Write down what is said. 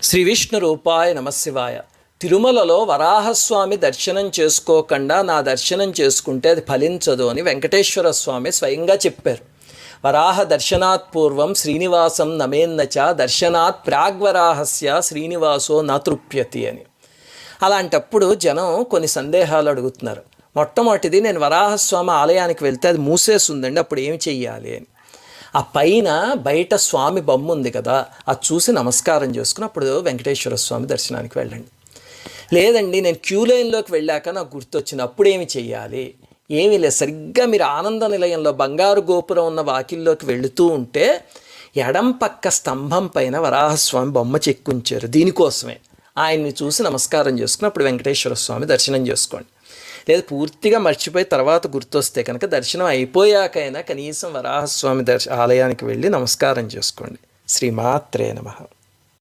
శ్రీ విష్ణు రూపాయ నమశివాయ. తిరుమలలో వరాహస్వామి దర్శనం చేసుకోకుండా నా దర్శనం చేసుకుంటే అది ఫలించదు అని వెంకటేశ్వర స్వామి స్వయంగా చెప్పారు. వరాహ దర్శనాత్ పూర్వం శ్రీనివాసం నమేన్నచ దర్శనాత్ ప్రాగ్వరాహస్య శ్రీనివాసో నతృప్యతి అని. అలాంటప్పుడు జనం కొన్ని సందేహాలు అడుగుతున్నారు. మొట్టమొదటిది, నేను వరాహస్వామి ఆలయానికి వెళ్తే అది మూసేసి ఉందండి, అప్పుడు ఏమి చెయ్యాలి అని. ఆ పైన బయట స్వామి బొమ్మ ఉంది కదా, అది చూసి నమస్కారం చేసుకుని అప్పుడు వెంకటేశ్వర స్వామి దర్శనానికి వెళ్ళండి. లేదండి, నేను క్యూ లైన్లోకి వెళ్ళాక నాకు గుర్తొచ్చింది, అప్పుడు ఏమి చెయ్యాలి? ఏమీ లేదు, సరిగ్గా మీరు ఆనంద నిలయంలో బంగారు గోపురం ఉన్న వాకిల్లోకి వెళుతూ ఉంటే ఎడం పక్క స్తంభం పైన వరాహస్వామి బొమ్మ చెక్కుంచారు. దీనికోసమే ఆయన్ని చూసి నమస్కారం చేసుకుని అప్పుడు వెంకటేశ్వర స్వామి దర్శనం చేసుకోండి. లేదా పూర్తిగా మర్చిపోయి తర్వాత గుర్తొస్తే కనుక దర్శనం అయిపోయాకైనా కనీసం వరాహస్వామి ఆలయానికి వెళ్ళి నమస్కారం చేసుకోండి. శ్రీమాత్రే నమః.